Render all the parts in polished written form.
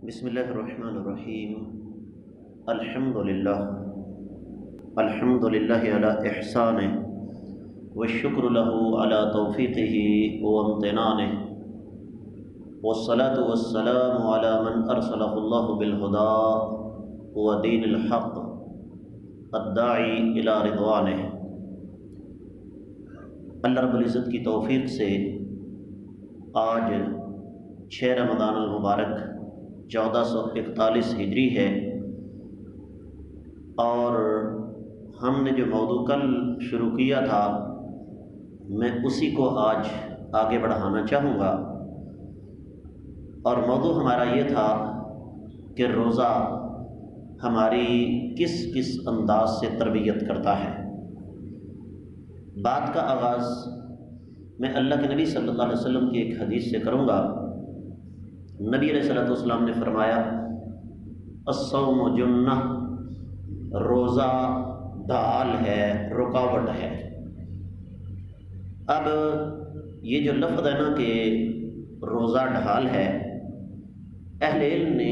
بسم اللہ الرحمن الرحیم۔ الحمد للہ علی احسانہ والشکر لہ علی توفیقہ وامتنانہ، والصلاة والسلام علی من ارسلہ اللہ بالہدی ودین الحق الداعی الی رضوانہ۔ اللہ رب العزت کی توفیق سے آج 6 رمضان المبارک 1441 ہجری ہے، اور ہم نے جو موضوع کل شروع کیا تھا میں اسی کو آج آگے بڑھانا چاہوں گا، اور موضوع ہمارا یہ تھا کہ روزہ ہماری کس کس انداز سے تربیت کرتا ہے۔ بات کا آغاز میں اللہ کے نبی صلی اللہ علیہ وسلم کی ایک حدیث سے کروں گا۔ نبی علیہ الصلوۃ والسلام نے فرمایا، الصوم جنہ، روزہ ڈھال ہے، رکاوٹ ہے۔ اب یہ جو لفظ ہے نا کہ روزہ ڈھال ہے، اہل علم نے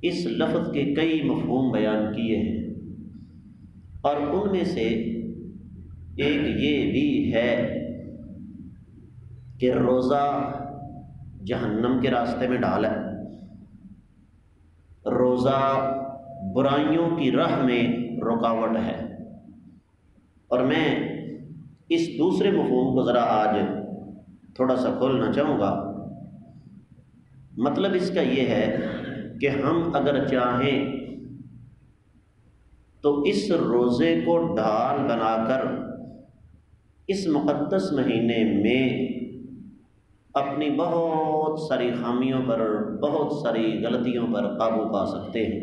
اس لفظ کے کئی مفہوم بیان کیے ہیں، اور ان میں سے ایک یہ بھی ہے کہ روزہ جہنم کے راستے میں ڈال ہے، روزہ برائیوں کی راہ میں رکاوٹ ہے۔ اور میں اس دوسرے مفہوم کو ذرا آج تھوڑا سا کھولنا چاہوں گا۔ مطلب اس کا یہ ہے کہ ہم اگر چاہیں تو اس روزے کو ڈھال بنا کر اس مقدس مہینے میں اپنی بہت ساری خامیوں پر، بہت ساری غلطیوں پر قابو پا سکتے ہیں،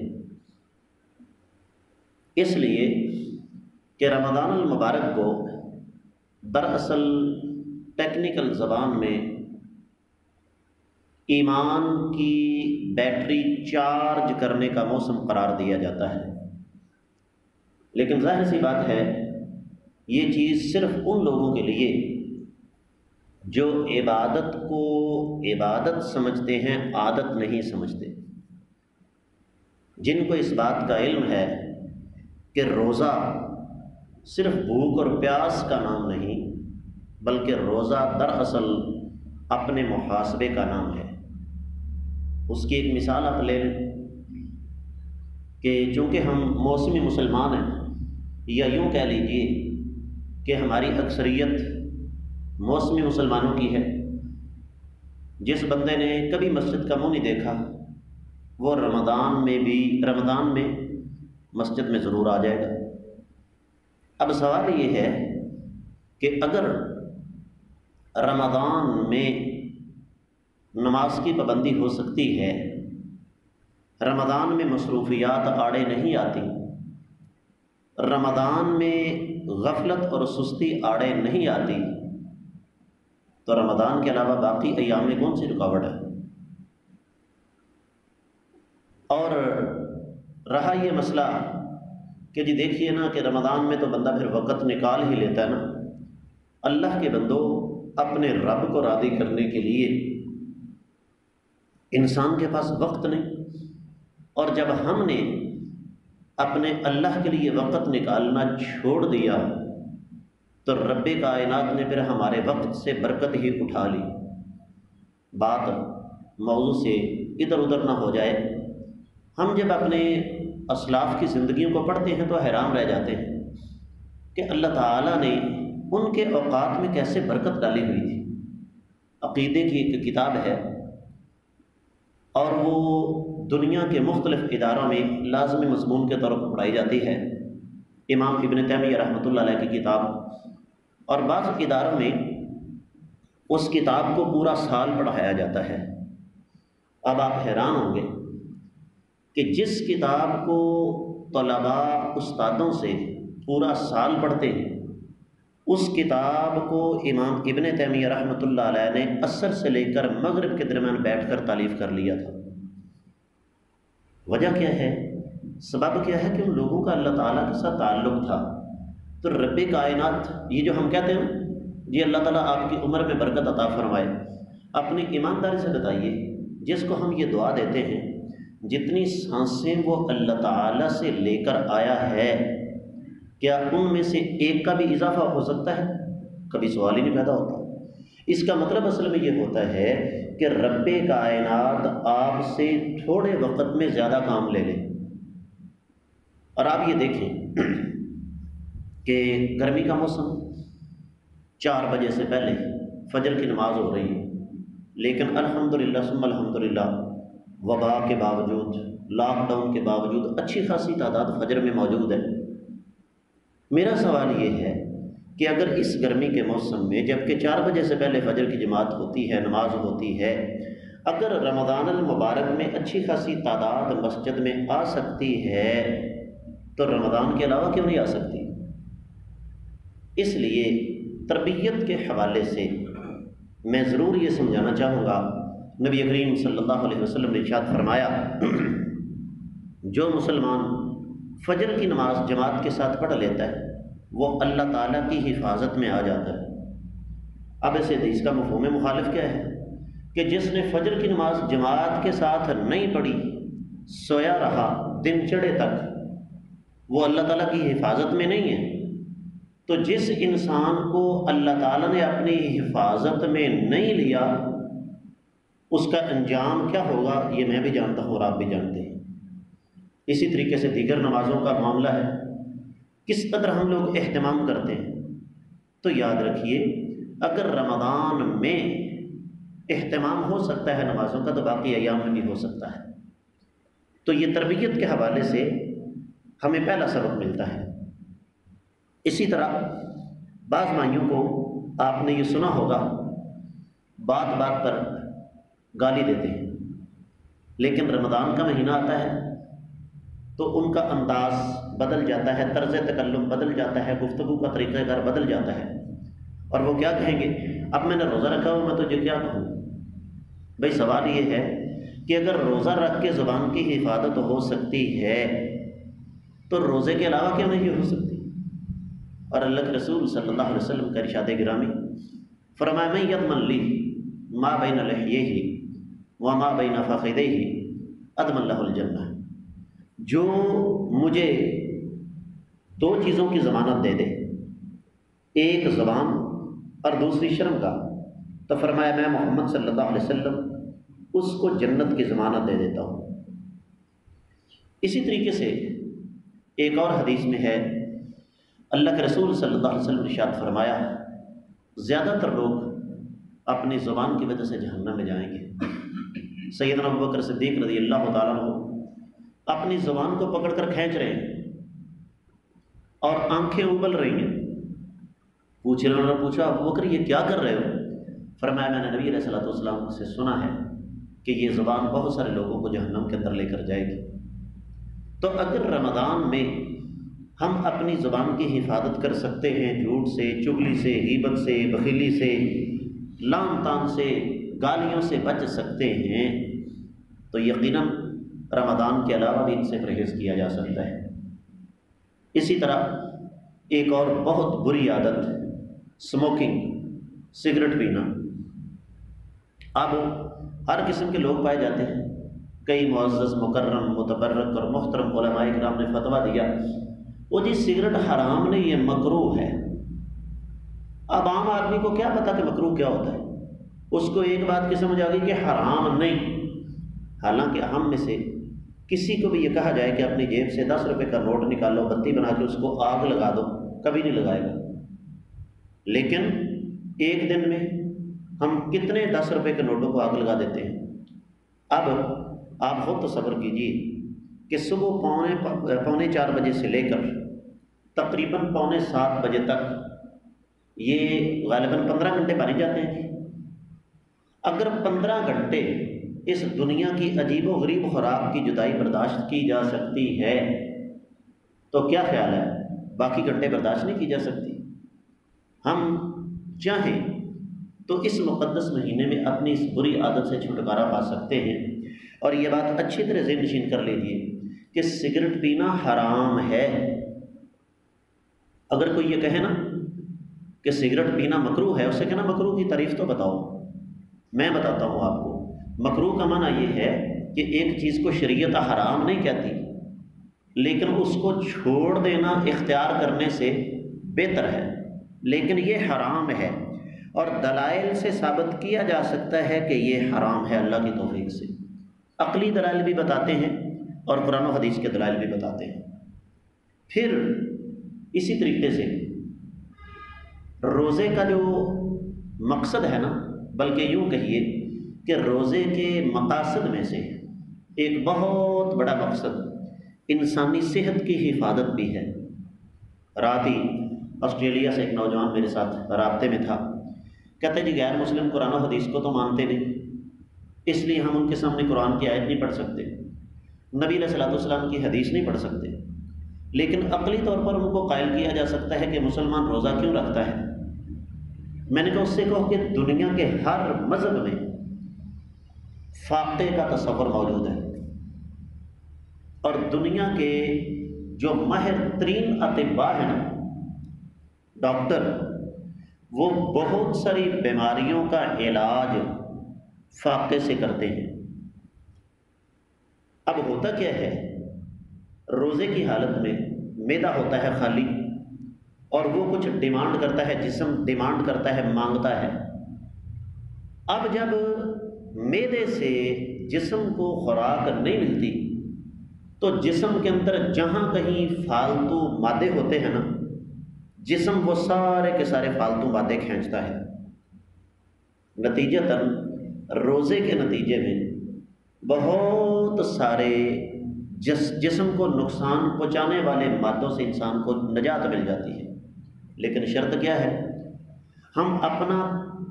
اس لیے کہ رمضان المبارک کو دراصل ٹیکنیکل زبان میں ایمان کی بیٹری چارج کرنے کا موسم قرار دیا جاتا ہے، لیکن ظاہر سی بات ہے یہ چیز صرف ان لوگوں کے لیے جو عبادت کو عبادت سمجھتے ہیں، عادت نہیں سمجھتے، جن کو اس بات کا علم ہے کہ روزہ صرف بھوک اور پیاس کا نام نہیں، بلکہ روزہ دراصل اپنے محاسبے کا نام ہے۔ اس کی ایک مثال آپ لے لیں کہ چونکہ ہم موسمی مسلمان ہیں، یا یوں کہہ لیجئے کہ ہماری اکثریت موسمی مسلمانوں کی ہے، جس بندے نے کبھی مسجد کا منہ نہیں دیکھا وہ رمضان میں مسجد میں ضرور آ جائے گا۔ اب سوال یہ ہے کہ اگر رمضان میں نماز کی پابندی ہو سکتی ہے، رمضان میں مصروفیات آڑے نہیں آتی، رمضان میں غفلت اور سستی آڑے نہیں آتی، تو رمضان کے علاوہ باقی ایام میں کون سی رکاوٹ ہے؟ اور رہا یہ مسئلہ کہ جی دیکھیے نا کہ رمضان میں تو بندہ پھر وقت نکال ہی لیتا ہے نا، اللہ کے بندو، اپنے رب کو راضی کرنے کے لیے انسان کے پاس وقت نہیں، اور جب ہم نے اپنے اللہ کے لیے وقت نکالنا چھوڑ دیا تو رب کائنات نے پھر ہمارے وقت سے برکت ہی اٹھا لی۔ بات موضوع سے ادھر ادھر نہ ہو جائے، ہم جب اپنے اسلاف کی زندگیوں کو پڑھتے ہیں تو حیران رہ جاتے ہیں کہ اللہ تعالیٰ نے ان کے اوقات میں کیسے برکت ڈالی ہوئی تھی۔ عقیدے کی ایک کتاب ہے، اور وہ دنیا کے مختلف اداروں میں لازمی مضمون کے طور پر پڑھائی جاتی ہے، امام ابن تیمیہ رحمۃ اللہ علیہ کی کتاب، اور بعض اداروں میں اس کتاب کو پورا سال پڑھایا جاتا ہے۔ اب آپ حیران ہوں گے کہ جس کتاب کو طلباء استادوں سے پورا سال پڑھتے ہیں، اس کتاب کو امام ابن تیمیہ رحمۃ اللہ علیہ نے عصر سے لے کر مغرب کے درمیان بیٹھ کر تالیف کر لیا تھا۔ وجہ کیا ہے؟ سبب کیا ہے کہ ان لوگوں کا اللہ تعالیٰ کے ساتھ تعلق تھا۔ تو رب کائنات، یہ جو ہم کہتے ہیں جی اللہ تعالیٰ آپ کی عمر میں برکت عطا فرمائے، اپنی ایمانداری سے بتائیے جس کو ہم یہ دعا دیتے ہیں، جتنی سانسیں وہ اللہ تعالیٰ سے لے کر آیا ہے، کیا ان میں سے ایک کا بھی اضافہ ہو سکتا ہے؟ کبھی سوال ہی نہیں پیدا ہوتا۔ اس کا مطلب اصل میں یہ ہوتا ہے کہ رب کائنات آپ سے تھوڑے وقت میں زیادہ کام لے لے۔ اور آپ یہ دیکھیں کہ گرمی کا موسم، 4 بجے سے پہلے فجر کی نماز ہو رہی ہے، لیکن الحمدللہ ثم الحمدللہ وبا کے باوجود، لاک ڈاؤن کے باوجود اچھی خاصی تعداد فجر میں موجود ہے۔ میرا سوال یہ ہے کہ اگر اس گرمی کے موسم میں، جبکہ 4 بجے سے پہلے فجر کی جماعت ہوتی ہے، نماز ہوتی ہے، اگر رمضان المبارک میں اچھی خاصی تعداد مسجد میں آ سکتی ہے تو رمضان کے علاوہ کیوں نہیں آ سکتی؟ اس لیے تربیت کے حوالے سے میں ضرور یہ سمجھانا چاہوں گا، نبی کریم صلی اللہ علیہ وسلم نے ارشاد فرمایا، جو مسلمان فجر کی نماز جماعت کے ساتھ پڑھ لیتا ہے وہ اللہ تعالیٰ کی حفاظت میں آ جاتا ہے۔ اب اس حدیث کا مفہوم مخالف کیا ہے کہ جس نے فجر کی نماز جماعت کے ساتھ نہیں پڑھی، سویا رہا دن چڑھے تک، وہ اللہ تعالیٰ کی حفاظت میں نہیں ہے۔ تو جس انسان کو اللہ تعالیٰ نے اپنی حفاظت میں نہیں لیا، اس کا انجام کیا ہوگا یہ میں بھی جانتا ہوں اور آپ بھی جانتے ہیں۔ اسی طریقے سے دیگر نمازوں کا معاملہ ہے، کس قدر ہم لوگ اہتمام کرتے ہیں۔ تو یاد رکھیے، اگر رمضان میں اہتمام ہو سکتا ہے نمازوں کا تو باقی ایام میں بھی ہو سکتا ہے۔ تو یہ تربیت کے حوالے سے ہمیں پہلا سبق ملتا ہے۔ اسی طرح بعض مائیوں کو آپ نے یہ سنا ہوگا، بات بات پر گالی دیتے ہیں، لیکن رمضان کا مہینہ آتا ہے تو ان کا انداز بدل جاتا ہے، طرز تکلم بدل جاتا ہے، گفتگو کا طریقہ کار بدل جاتا ہے، اور وہ کیا کہیں گے، اب میں نے روزہ رکھا ہوں، میں تجھے کیا کہوں؟ بھائی سوال یہ ہے کہ اگر روزہ رکھ کے زبان کی حفاظت ہو سکتی ہے تو روزے کے علاوہ کیوں نہیں ہو سکتی؟ اور اللہ کے رسول صلی اللہ علیہ وسلم کا ارشاد گرامی فرمایا، من یضمن لی ما بین لحییہ وما بین فخذیہ اضمن لہ الجنہ، جو مجھے 2 چیزوں کی ضمانت دے دے، ایک زبان اور دوسری شرم کا، تو فرمایا میں محمد صلی اللہ علیہ وسلم اس کو جنت کی ضمانت دے دیتا ہوں۔ اسی طریقے سے ایک اور حدیث میں ہے، اللہ کے رسول صلی اللہ علیہ وسلم نے ارشاد فرمایا، زیادہ تر لوگ اپنی زبان کی وجہ سے جہنم میں جائیں گے۔ سیدنا ابوبکر صدیق رضی اللہ تعالیٰ عنہ اپنی زبان کو پکڑ کر کھینچ رہے ہیں اور آنکھیں ابل رہی ہیں۔ انہوں نے پوچھا، ابوبکر یہ کیا کر رہے ہو؟ فرمایا میں نے نبی علیہ الصلوۃ والسلام سے سنا ہے کہ یہ زبان بہت سارے لوگوں کو جہنم کے اندر لے کر جائے گی۔ تو اگر رمضان میں ہم اپنی زبان کی حفاظت کر سکتے ہیں، جھوٹ سے، چغلی سے، غیبت سے، بخیلی سے، لام تان سے، گالیوں سے بچ سکتے ہیں، تو یقیناً رمضان کے علاوہ بھی ان سے پرہیز کیا جا سکتا ہے۔ اسی طرح ایک اور بہت بری عادت، اسموکنگ، سگریٹ پینا۔ اب ہر قسم کے لوگ پائے جاتے ہیں، کئی معزز، مکرم، متبرک اور محترم علماء کرام نے فتویٰ دیا، وہ جی سگریٹ حرام نہیں، یہ مکروہ ہے۔ اب عام آدمی کو کیا پتا کہ مکروہ کیا ہوتا ہے، اس کو ایک بات کی سمجھ آ گئی کہ حرام نہیں۔ حالانکہ ہم میں سے کسی کو بھی یہ کہا جائے کہ اپنی جیب سے 10 روپے کا نوٹ نکالو، بتی بنا کے اس کو آگ لگا دو، کبھی نہیں لگائے گا۔ لیکن ایک دن میں ہم کتنے 10 روپے کے نوٹوں کو آگ لگا دیتے ہیں۔ اب آپ خود تصور کیجیے کہ صبح 3:45 بجے سے لے کر تقریباً 6:45 بجے تک، یہ غالباً 15 گھنٹے مانے جاتے ہیں۔ اگر 15 گھنٹے اس دنیا کی عجیب و غریب خوراک کی جدائی برداشت کی جا سکتی ہے تو کیا خیال ہے باقی گھنٹے برداشت نہیں کی جا سکتی؟ ہم چاہیں تو اس مقدس مہینے میں اپنی اس بری عادت سے چھٹکارا پا سکتے ہیں۔ اور یہ بات اچھی طرح ذہن نشین کر لیجیے کہ سگریٹ پینا حرام ہے۔ اگر کوئی یہ کہے نا کہ سگریٹ پینا مکروہ ہے، اسے کہنا مکروہ کی تعریف تو بتاؤ۔ میں بتاتا ہوں آپ کو، مکروہ کا معنی یہ ہے کہ ایک چیز کو شریعت حرام نہیں کہتی، لیکن اس کو چھوڑ دینا اختیار کرنے سے بہتر ہے، لیکن یہ حرام ہے اور دلائل سے ثابت کیا جا سکتا ہے کہ یہ حرام ہے اللہ کی توفیق سے۔ عقلی دلائل بھی بتاتے ہیں اور قرآن و حدیث کے دلائل بھی بتاتے ہیں۔ پھر اسی طریقے سے روزے کا جو مقصد ہے نا، بلکہ یوں کہیے کہ روزے کے مقاصد میں سے ایک بہت بڑا مقصد انسانی صحت کی حفاظت بھی ہے۔ رات ہی آسٹریلیا سے ایک نوجوان میرے ساتھ رابطے میں تھا، کہتے جی غیر مسلم قرآن و حدیث کو تو مانتے نہیں، اس لیے ہم ان کے سامنے قرآن کی آیت نہیں پڑھ سکتے، نبی علیہ الصلوۃ والسلام کی حدیث نہیں پڑھ سکتے، لیکن عقلی طور پر ان کو قائل کیا جا سکتا ہے کہ مسلمان روزہ کیوں رکھتا ہے۔ میں نے کہا اس سے کہو کہ دنیا کے ہر مذہب میں فاقے کا تصور موجود ہے، اور دنیا کے جو ماہر ترین اطباء ہیں نا، ڈاکٹر، وہ بہت ساری بیماریوں کا علاج فاقے سے کرتے ہیں۔ اب ہوتا کیا ہے، روزے کی حالت میں معدہ ہوتا ہے خالی، اور وہ کچھ ڈیمانڈ کرتا ہے، جسم ڈیمانڈ کرتا ہے، مانگتا ہے۔ اب جب معدے سے جسم کو خوراک نہیں ملتی تو جسم کے اندر جہاں کہیں فالتو مادے ہوتے ہیں نا، جسم وہ سارے کے سارے فالتو مادے کھینچتا ہے۔ نتیجتاً روزے کے نتیجے میں بہت سارے جسم کو نقصان پہنچانے والے مادوں سے انسان کو نجات مل جاتی ہے، لیکن شرط کیا ہے، ہم اپنا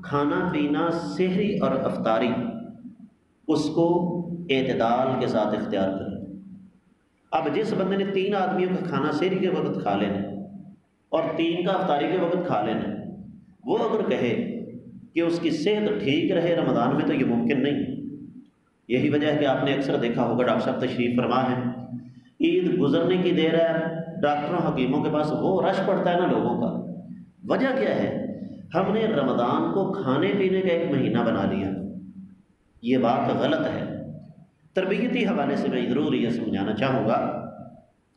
کھانا پینا سحری اور افطاری اس کو اعتدال کے ساتھ اختیار کریں۔ اب جس بندے نے 3 آدمیوں کا کھانا سحری کے وقت کھا لینا اور 3 کا افطاری کے وقت کھا لینا، وہ اگر کہے کہ اس کی صحت ٹھیک رہے رمضان میں، تو یہ ممکن نہیں ہے۔ یہی وجہ ہے کہ آپ نے اکثر دیکھا ہوگا، ڈاکٹر صاحب تشریف فرما ہے، عید گزرنے کی دیر ہے، ڈاکٹروں حکیموں کے پاس وہ رش پڑتا ہے نا لوگوں کا۔ وجہ کیا ہے، ہم نے رمضان کو کھانے پینے کا ایک مہینہ بنا لیا۔ یہ بات غلط ہے۔ تربیتی حوالے سے میں ضرور یہ سمجھانا چاہوں گا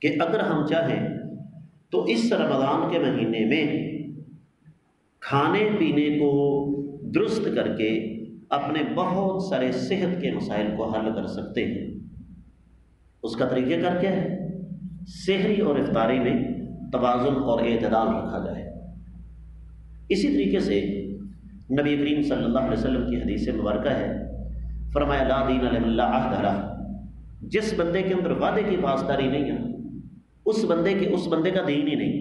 کہ اگر ہم چاہیں تو اس رمضان کے مہینے میں کھانے پینے کو درست کر کے اپنے بہت سارے صحت کے مسائل کو حل کر سکتے ہیں۔ اس کا طریقہ کار کیا ہے، سحری اور افطاری میں توازن اور اعتدال رکھا جائے۔ اسی طریقے سے نبی کریم صلی اللہ علیہ وسلم کی حدیث مبارکہ ہے، فرمایا لا دین لمن لا عہد لہ، جس بندے کے اندر وعدے کی پاسداری نہیں ہے، اس بندے کا دین ہی نہیں۔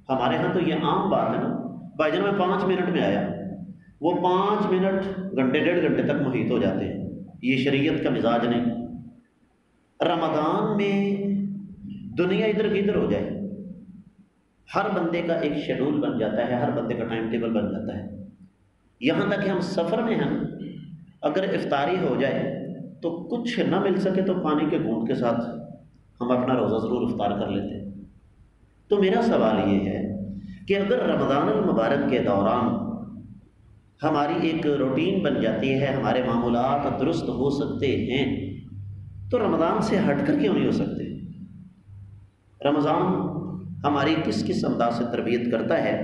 ہمارے ہاں تو یہ عام بات ہے نا، بھائی جان میں 5 منٹ میں آیا، وہ 5 منٹ گھنٹے 1.5 گھنٹے تک محیط ہو جاتے ہیں۔ یہ شریعت کا مزاج نہیں۔ رمضان میں دنیا ادھر کی ادھر ہو جائے، ہر بندے کا ایک شیڈول بن جاتا ہے، ہر بندے کا ٹائم ٹیبل بن جاتا ہے۔ یہاں تک کہ ہم سفر میں ہیں، اگر افطاری ہو جائے تو کچھ نہ مل سکے تو پانی کے گھونٹ کے ساتھ ہم اپنا روزہ ضرور افطار کر لیتے ہیں۔ تو میرا سوال یہ ہے کہ اگر رمضان المبارک کے دوران ہماری ایک روٹین بن جاتی ہے، ہمارے معمولات درست ہو سکتے ہیں، تو رمضان سے ہٹ کر کیوں نہیں ہو سکتے؟ رمضان ہماری کس کس انداز سے تربیت کرتا ہے،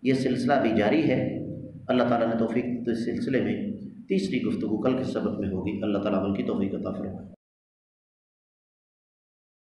یہ سلسلہ بھی جاری ہے۔ اللہ تعالیٰ نے توفیق اس سلسلے میں تیسری گفتگو کل کے سبق میں ہوگی۔ اللہ تعالیٰ عمل کی توفیق عطا فرمائے۔